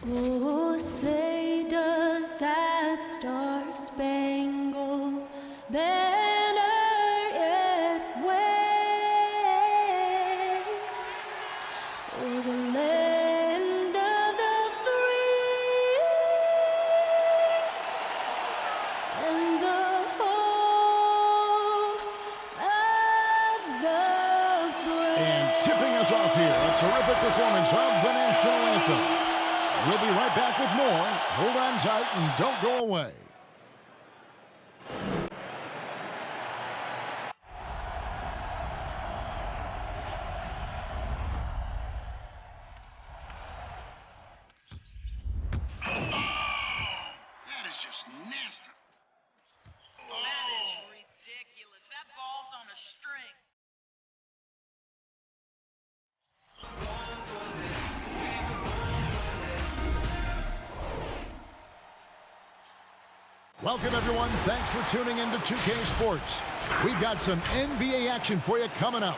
Oh, say does that star-spangled banner yet wave o'er the land of the free and the home of the brave. And tipping us off here, a terrific performance of the national anthem. We'll be right back with more. Hold on tight and don't go away. That is just nasty. That is ridiculous. That ball's on a string. Welcome, everyone. Thanks for tuning in to 2K Sports. We've got some NBA action for you coming up.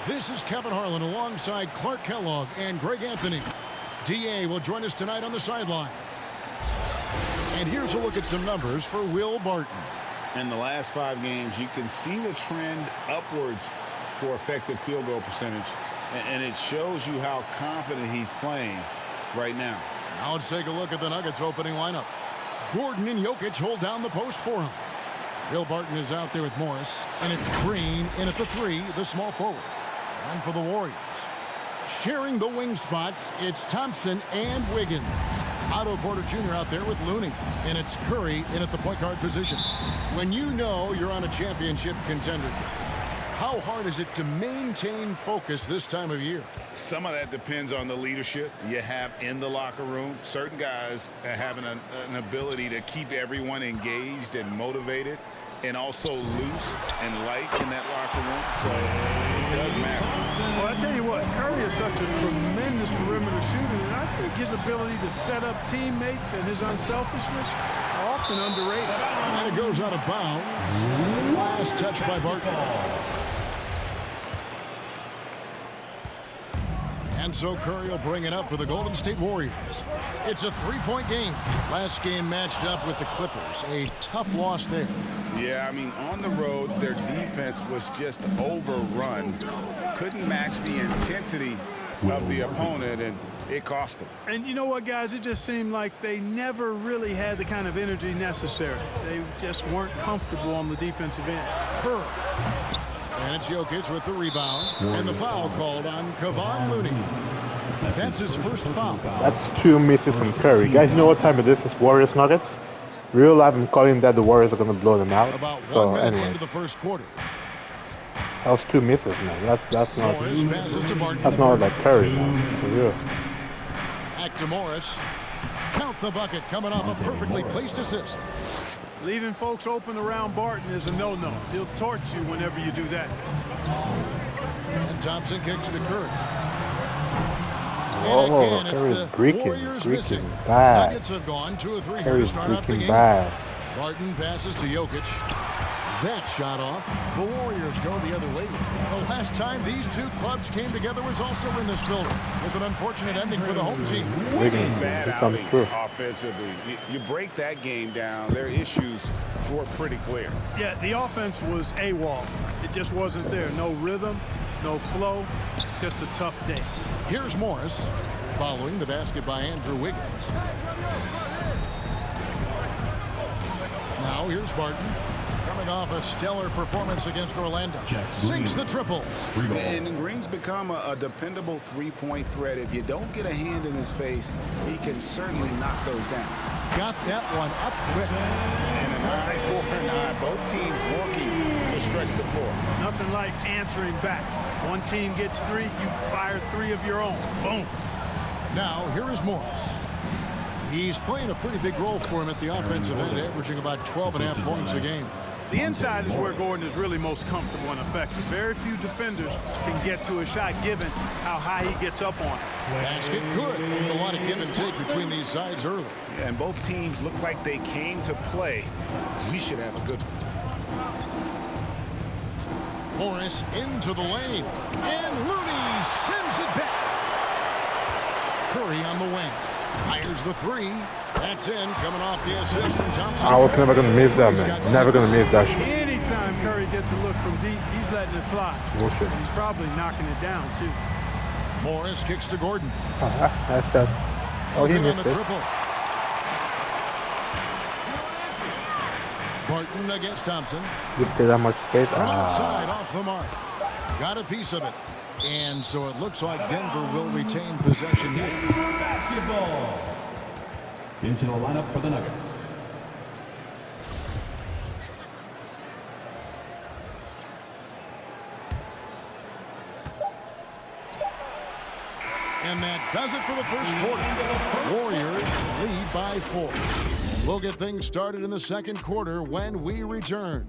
This is Kevin Harlan alongside Clark Kellogg and Greg Anthony. DA will join us tonight on the sideline. And here's a look at some numbers for Will Barton. In the last 5 games, you can see the trend upwards for effective field goal percentage. And it shows you how confident he's playing right now. Now let's take a look at the Nuggets opening lineup. Gordon and Jokic hold down the post for him. Will Barton is out there with Morris. And it's Green in at the 3, the small forward. And for the Warriors, sharing the wing spots, it's Thompson and Wiggins. Otto Porter Jr. out there with Looney. And it's Curry in at the point guard position. When you know you're on a championship contender, how hard is it to maintain focus this time of year? Some of that depends on the leadership you have in the locker room. Certain guys having an ability to keep everyone engaged and motivated and also loose and light in that locker room. So it does matter. Well, I tell you what, Curry is such a tremendous perimeter shooter, and I think his ability to set up teammates and his unselfishness are often underrated. And it goes out of bounds. Last touch by Barton. And so Curry will bring it up for the Golden State Warriors. It's a 3-point game. Last game matched up with the Clippers. A tough loss there. Yeah, I mean, on the road, their defense was just overrun. Couldn't match the intensity of the opponent, and it cost them. And you know what, guys? It just seemed like they never really had the kind of energy necessary. They just weren't comfortable on the defensive end. Curry. And it's Jokic with the rebound. And the foul called on Kevon Looney. That's his first foul. That's 2 misses from Curry. Guys, you know what time it is? It's Warriors Nuggets. Real life, I'm calling that the Warriors are going to blow them out. About 1 so minute anyway, into the first quarter. that was 2 misses, man. That's not. Morris passes to Barton. That's not like Curry, man. For real. Back to Morris. Count the bucket coming off a perfectly placed assist. Leaving folks open around Barton is a no-no. He'll torch you whenever you do that. And Thompson kicks to Curry. Oh, And again, it's Curry's the breaking missing. bad. Nuggets have gone 2 of 3 here to Curry's start out the breaking game. bad. Barton passes to Jokic. That shot off. The Warriors go the other way. The last time these two clubs came together was also in this building, with an unfortunate ending for the home team. Wiggins, Bad it comes outing through. offensively. You break that game down, their issues were pretty clear. Yeah, the offense was AWOL. It just wasn't there. No rhythm, no flow, just a tough day. Here's Morris, following the basket by Andrew Wiggins. Now here's Barton, coming off a stellar performance against Orlando. Sinks the triple. And Green's become a dependable three-point threat. If you don't get a hand in his face, he can certainly knock those down. Got that one up quick. And an eye for an eye. Both teams working to stretch the floor. Nothing like answering back. One team gets 3, you fire 3 of your own. Boom. Now here is Morris. He's playing a pretty big role for him at the offensive end, averaging about 12.5 points a game. The inside is where Gordon is really most comfortable and effective. Very few defenders can get to a shot given how high he gets up on it. Basket good. A lot of give and take between these sides early. Yeah, and both teams look like they came to play. We should have a good one. Morris into the lane. And Looney sends it back. Curry on the wing. Fires Here's the three. That's in, coming off the assist from Thompson. I was never going to miss that, man. Never going to miss that shot. Anytime Curry gets a look from deep, he's letting it fly. Bullshit. And he's probably knocking it down, too. Morris kicks to Gordon. That's that. Oh, he Gordon on missed the it. triple. Barton against Thompson. You play that much space. From outside, off the mark. Got a piece of it. And so it looks like Denver will retain possession here. Basketball. Into the lineup for the Nuggets. And that does it for the first quarter. Warriors lead by 4. We'll get things started in the second quarter when we return.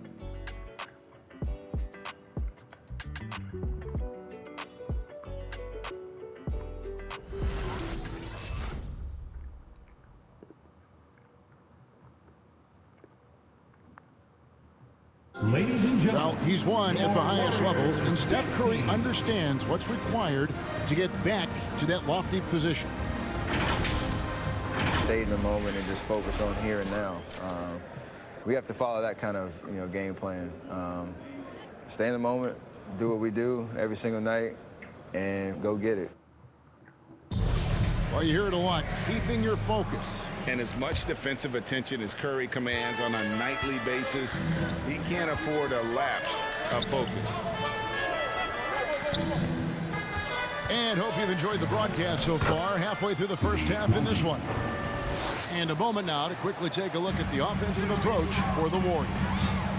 Ladies and gentlemen. Well, he's won at the highest levels, and Steph Curry understands what's required to get back to that lofty position. Stay in the moment and just focus on here and now. We have to follow that kind of game plan. Stay in the moment, do what we do every single night, and go get it. Well, you hear it a lot, keeping your focus. And as much defensive attention as Curry commands on a nightly basis, he can't afford a lapse of focus. And hope you've enjoyed the broadcast so far, halfway through the first half in this one. And a moment now to quickly take a look at the offensive approach for the Warriors.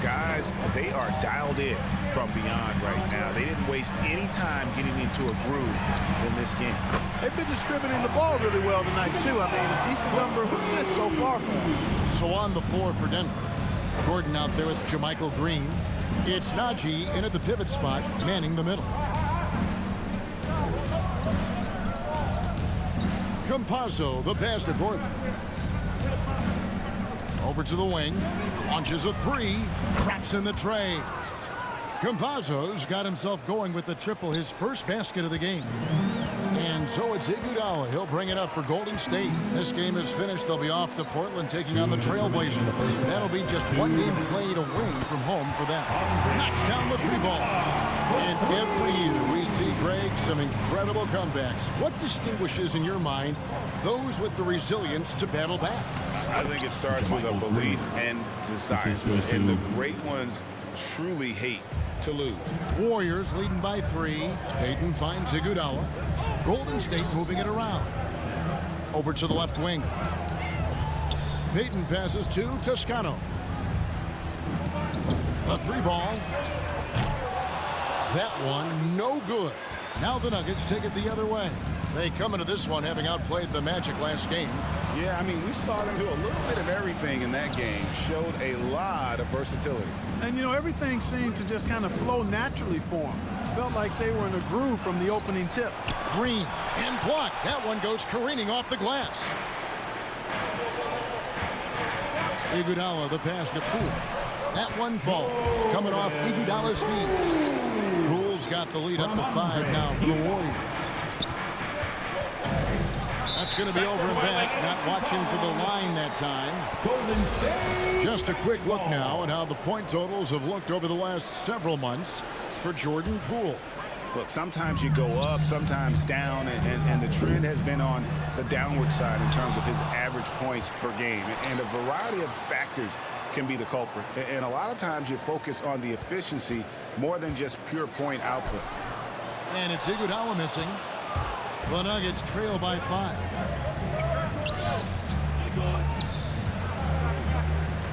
Guys, they are dialed in from beyond right now. They didn't waste any time getting into a groove in this game. They've been distributing the ball really well tonight, too. I mean, a decent number of assists so far for them. So on the floor for Denver. Gordon out there with Jermichael Green. It's Najee in at the pivot spot, manning the middle. Campazzo, the pass to Gordon. Over to the wing, launches a three, traps in the tray. Campazzo's got himself going with the triple, his first basket of the game. And so it's Iguodala. He'll bring it up for Golden State. This game is finished. They'll be off to Portland taking on the Trailblazers. That'll be just one game played away from home for them. Knocks down the three ball. And every year we see, Greg, some incredible comebacks. What distinguishes, in your mind, those with the resilience to battle back? I think it starts with a belief and desire. And the great ones truly hate to lose. Warriors leading by 3. Payton finds Iguodala. Golden State moving it around. Over to the left wing. Payton passes to Toscano. A three ball. That one no good. Now the Nuggets take it the other way. They come into this one having outplayed the Magic last game. Yeah, I mean, we saw them do a little bit of everything in that game. Showed a lot of versatility. And, everything seemed to just kind of flow naturally for them. Felt like they were in a groove from the opening tip. Green and blocked. That one goes careening off the glass. Iguodala, the pass to Poole. That one falls. Coming off Iguodala's feet. Poole's got the lead up to 5 now for the Warriors. That's going to be over and back. Not watching for the line that time. Just a quick look now at how the point totals have looked over the last several months for Jordan Poole. Look, sometimes you go up, sometimes down, and the trend has been on the downward side in terms of his average points per game. And a variety of factors can be the culprit. And a lot of times you focus on the efficiency more than just pure point output. And it's Iguodala missing. The Nuggets trail by 5.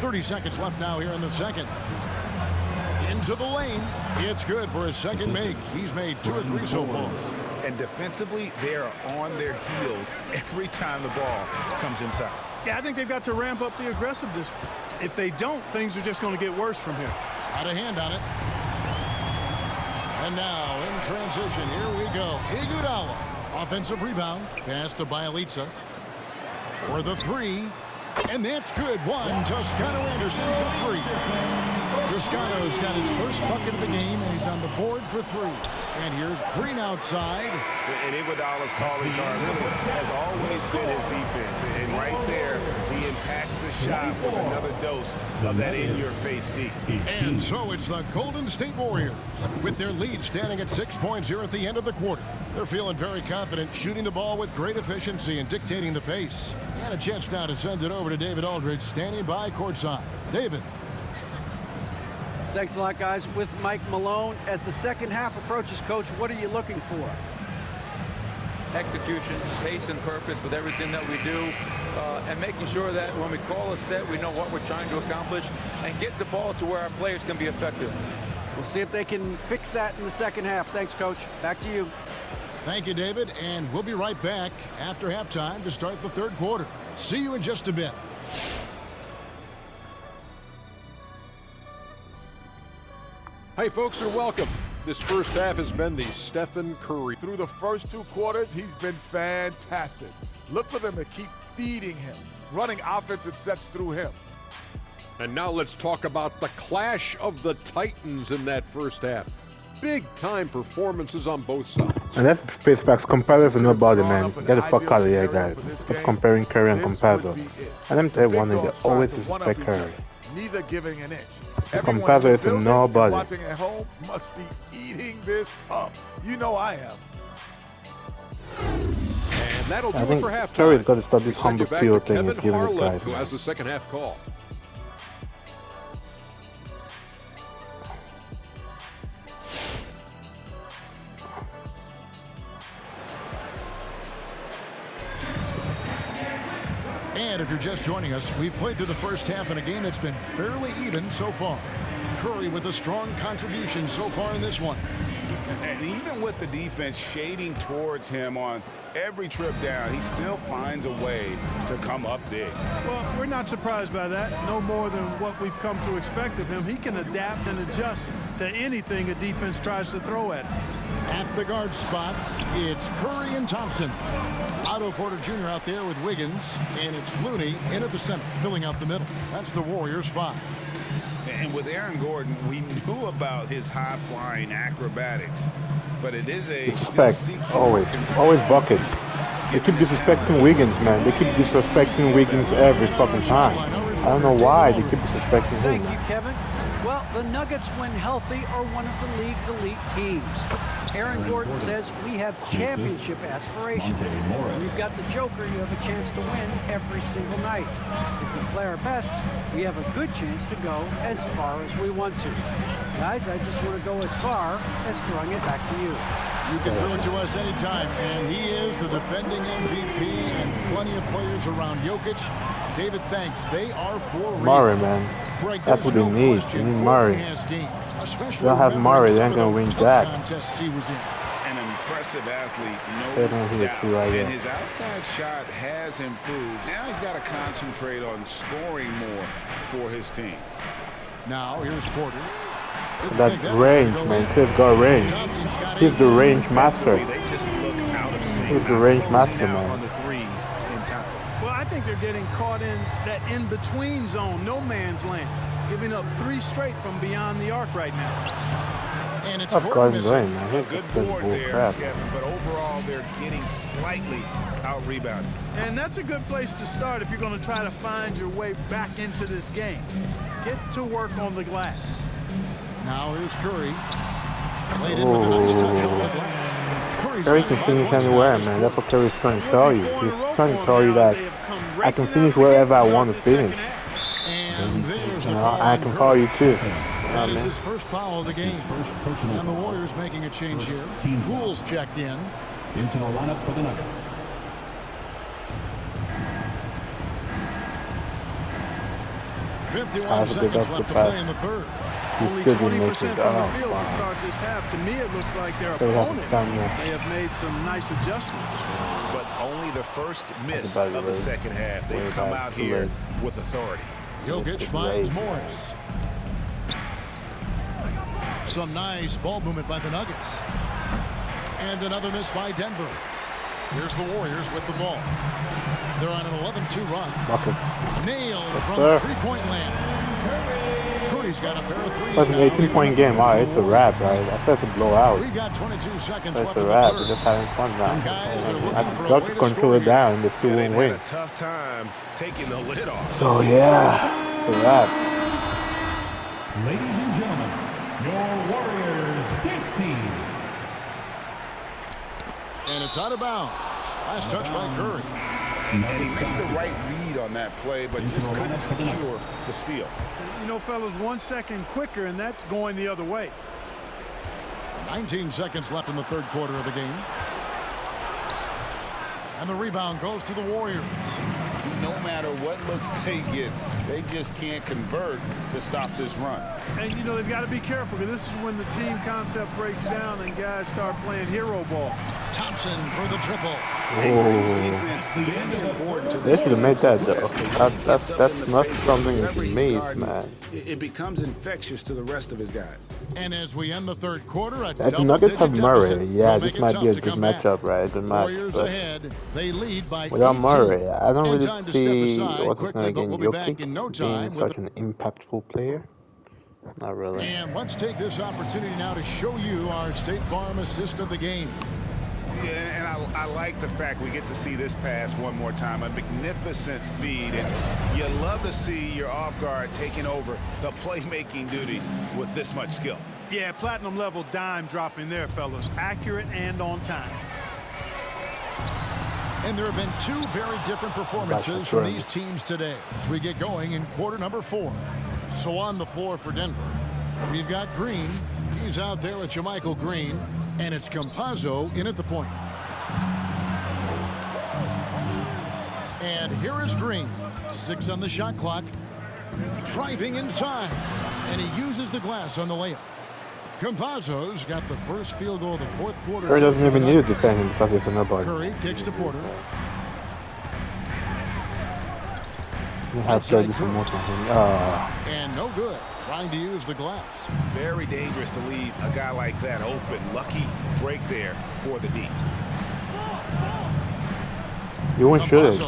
30 seconds left now here in the second. Into the lane. It's good for his second make. He's made 2 or 3 so far. And defensively, they are on their heels every time the ball comes inside. Yeah, I think they've got to ramp up the aggressiveness. If they don't, things are just going to get worse from here. Got a hand on it. And now in transition, here we go. Iguodala. Offensive rebound. Pass to Bielitsa. For the 3. And that's good. 1. Toscano Anderson for 3. Toscano's got his first bucket of the game, and he's on the board for 3. And here's Green outside. And Iguodala's calling card has always been his defense. And right there, he impacts the shot with another dose of that in-your-face D. And so it's the Golden State Warriors with their lead standing at 6 points here at the end of the quarter. They're feeling very confident, shooting the ball with great efficiency and dictating the pace. And a chance now to send it over to David Aldridge, standing by courtside. David. Thanks a lot, guys. With Mike Malone, as the second half approaches, Coach, what are you looking for? Execution, pace and purpose with everything that we do, and making sure that when we call a set, we know what we're trying to accomplish and get the ball to where our players can be effective. We'll see if they can fix that in the second half. Thanks, Coach. Back to you. Thank you, David, and we'll be right back after halftime to start the third quarter. See you in just a bit. Hey, folks, and welcome. This first half has been the Stephen Curry. Through the first 2 quarters, he's been fantastic. Look for them to keep feeding him, running offensive sets through him. And now let's talk about the clash of the Titans in that first half. Big-time performances on both sides. And that's face facts. Comparison nobody, man. Get the fuck out of here, guys. Stop comparing Curry and Compazzo. And let me tell you one thing, they always respect Curry. Neither giving an inch. Compazzo is a nobody. Watching at home must be eating this up. You know I am. And that'll do I it think for halftime. Curry's got to stop this We send humble you back field to thing Kevin he's giving his Harlan, guys. who has the second half call. And if you're just joining us, we've played through the first half in a game that's been fairly even so far. Curry with a strong contribution so far in this one. And even with the defense shading towards him on every trip down, he still finds a way to come up big. Well, we're not surprised by that. No more than what we've come to expect of him. He can adapt and adjust to anything a defense tries to throw at him. At the guard spots, it's Curry and Thompson. Otto Porter Jr. out there with Wiggins, and it's Looney in at the center, filling out the middle. That's the Warriors' 5. And with Aaron Gordon, we knew about his high-flying acrobatics, but it is a respect, always bucket. They keep disrespecting Wiggins, man. They keep disrespecting Wiggins every fucking time. I don't know why they keep disrespecting him. Thank you, Kevin. Well, the Nuggets, when healthy, are one of the league's elite teams. Aaron Gordon says we have championship aspirations. We've got the Joker. You have a chance to win every single night. If we play our best, we have a good chance to go as far as we want to. Guys, I just want to go as far as throwing it back to you. You can throw it to us anytime, and he is the defending MVP and plenty of players around Jokic. David, thanks. They are for real. Murray, man. Greg, that's what they need. You need Murray. They don't have Murray, they ain't going to win that. An impressive athlete, no doubt. And his outside shot has improved. Now he's got to concentrate on scoring more for his team. Now here's Porter. That range, man. He's got range. He's the range master. They just look out of sync. He's the range master, man. On the threes in time. Well, I think they're getting caught in that in-between zone, no man's land, giving up 3 straight from beyond the arc right now. And it's of course, man. A good board there, Kevin, but overall they're getting slightly out-rebounded. And that's a good place to start if you're going to try to find your way back into this game. Get to work on the glass. Now here's Curry. Played in with a nice touch off the glass. Curry can finish anywhere, man. That's what Curry's trying to tell you. He's trying to tell you that I can finish wherever I want to finish. And there's the I can call you too. That is his first foul of the game. And the Warriors making a change here. Poole's checked in. Into the lineup for the Nuggets. $51 seconds left to play in the third. Only 20% from the field to start this half. To me, it looks like their opponent may have made some nice adjustments. But only the first miss of the second half. They've come out here with authority. Jokic finds Morris. Some nice ball movement by the Nuggets. And another miss by Denver. Here's the Warriors with the ball. They're on an 11-2 run. Nailed from three-point land. Curry's got a pair of threes That's an now. 18-point game. Wow, it's a wrap, right? I thought it's a blowout. We got 22 seconds That's left a in the wrap. third. We're just having fun now. Guys, they're looking I've for a got way to to control score it down and the Yeah, 2 they've won't had win. a tough time taking the lid off. So yeah, it's a wrap. Ladies and gentlemen, your Warriors dance team. And it's out of bounds. Last touch by Curry. And he made the right read on that play, but just couldn't secure the steal. You know, fellas, 1 second quicker, and that's going the other way. 19 seconds left in the third quarter of the game. And the rebound goes to the Warriors. No matter what looks they get, they just can't convert to stop this run. And, you know, they've got to be careful, because this is when the team concept breaks down and guys start playing hero ball. Thompson for the triple. They should have made that though. That's not something that he made, man. It becomes infectious to the rest of his guys. And as we end the third quarter, a The Nuggets have Murray. Yeah, this might be a good matchup, matchup, right? Good match. Warriors ahead. They lead by Without 18. Murray, I don't And really time to see step aside what's his quickly, name but again, we'll be back in no Jokic time being with such an impactful player. Not really. And let's take this opportunity now to show you our State Farm assist of the game. Yeah, and I like the fact we get to see this pass one more time. A magnificent feed, and you love to see your off guard taking over the playmaking duties with this much skill. Yeah, platinum level dime dropping there, fellas. Accurate and on time. And there have been two very different performances from these teams today as we get going in quarter number 4. So on the floor for Denver, we've got Green. He's out there with Jermichael Green, and it's Campazzo in at the point. And here is Green, 6 on the shot clock, driving inside, and he uses the glass on the layup. Campazzo's got the first field goal of the fourth quarter. Curry doesn't even need to defend him because it's another. Curry kicks to Porter. You have to do some more something. And no good. Trying to use the glass. Very dangerous to leave a guy like that open. Lucky break there for the D. You won't shoot it.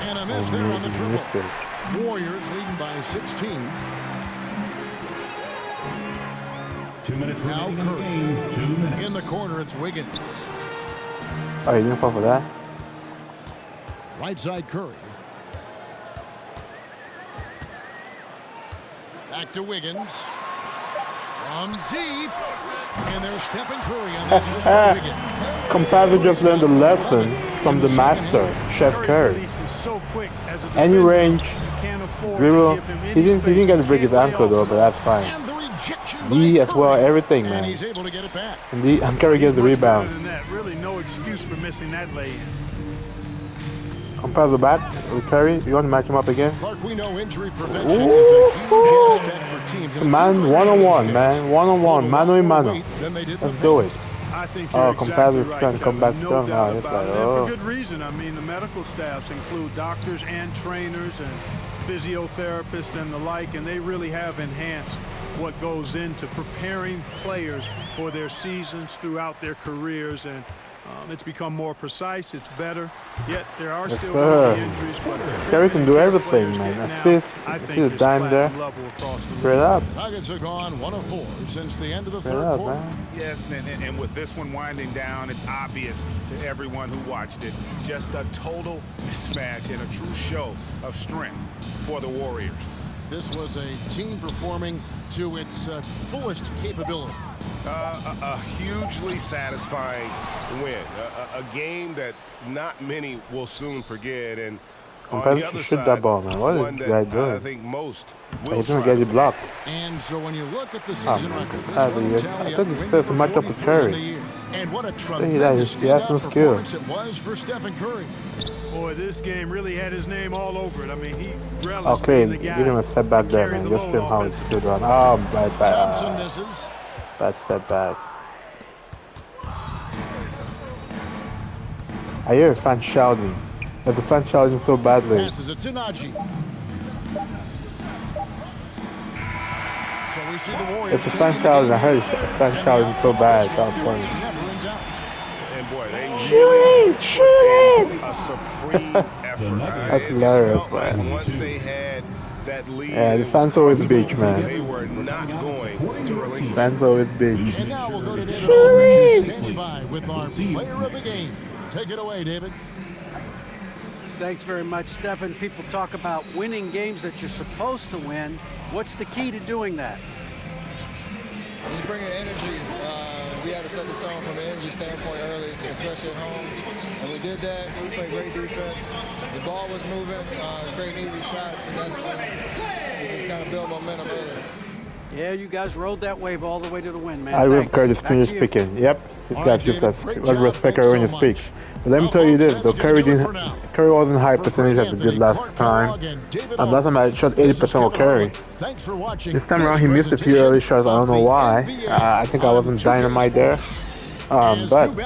And a miss there on the triple. Warriors leading by 16. 2 minutes Now Curry. remaining in the game. 2 minutes. In the corner, it's Wiggins. Oh, you didn't fall for that? Right side Curry. Back to Wiggins. From deep. And there's Stephen Curry on this. Campazzo just learned a lesson from the master, Chef Curry. Any range, dribble. He didn't get to break his ankle though, but that's fine. D as well, everything, man. And he's able to get it back. And Curry gets the rebound. Really no excuse for missing that lay-in. Campazzo back with Curry. You want to match him up again? Clark, we know injury prevention is a huge aspect for teams. Man, one-on-one, man. One-on-one, mano a mano. Let's do it. Oh, Campazzo's trying to come back strong now. It's like, for good reason. I mean, the medical staffs include doctors and trainers and physiotherapists and the like, and they really have enhanced what goes into preparing players for their seasons throughout their careers, and it's become more precise, it's better, yet there are still going to be injuries. But Curry can do everything, man. Assist, see the dime there. Straight up. Nuggets have gone 1 of 4 since the end of the Straight third up, quarter. man. Yes, and with this one winding down, it's obvious to everyone who watched it. Just a total mismatch and a true show of strength for the Warriors. This was a team performing to its fullest capability. A hugely satisfying win. A game that not many will soon forget. And on the other shoot side, that ball, man. What is this guy doing? I think most will He's going to get you blocked. And so when you look at the season record, this I one tally think up it's win still so number much up to 43 in the Curry. year. And what a He tremendous has no standout skill. performance it was for Stephen Curry. Boy, this game really had his name all over it. I mean, he relished Okay, being the give guy him a step back there, man. Just show him how it's good run. Oh, bad, Thompson bad. misses. Bad step back. I hear a fan shouting. But the fan shouting so badly. Passes it to Najee. So we see the Warriors. It's a fan shouting. I heard a fan shouting so bad. That's funny. And boy, they Shoot it! A supreme effort. That's It just hilarious, felt like man. once they had that lead. Yeah, the fans always beach, man. They were not going to relinquish. Fans always beach. And now we'll go to David Aldridge, who's standing by with our player of the game. Take it away, David. Thanks very much, Stephen. People talk about winning games that you're supposed to win. What's the key to doing that? Just bringing energy. We had to set the tone from an energy standpoint early, especially at home. And we did that. We played great defense. The ball was moving, creating easy shots, and that's when we can kind of build momentum early. Yeah, you guys rode that wave all the way to the win, man. I will Thanks. Curtis Back finish to you. speaking. Yep, this guy's just a lot of respect Thanks when he so speaks. much. But let me tell you this, though, Curry wasn't high percentage as he did last time. And last time I shot 80% with Curry. Thanks for watching. This time around he missed a few early shots, I don't know why. I think I wasn't dynamite there. But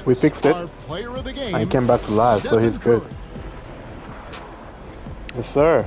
we fixed it. And he came back to life, so he's good. Yes, sir.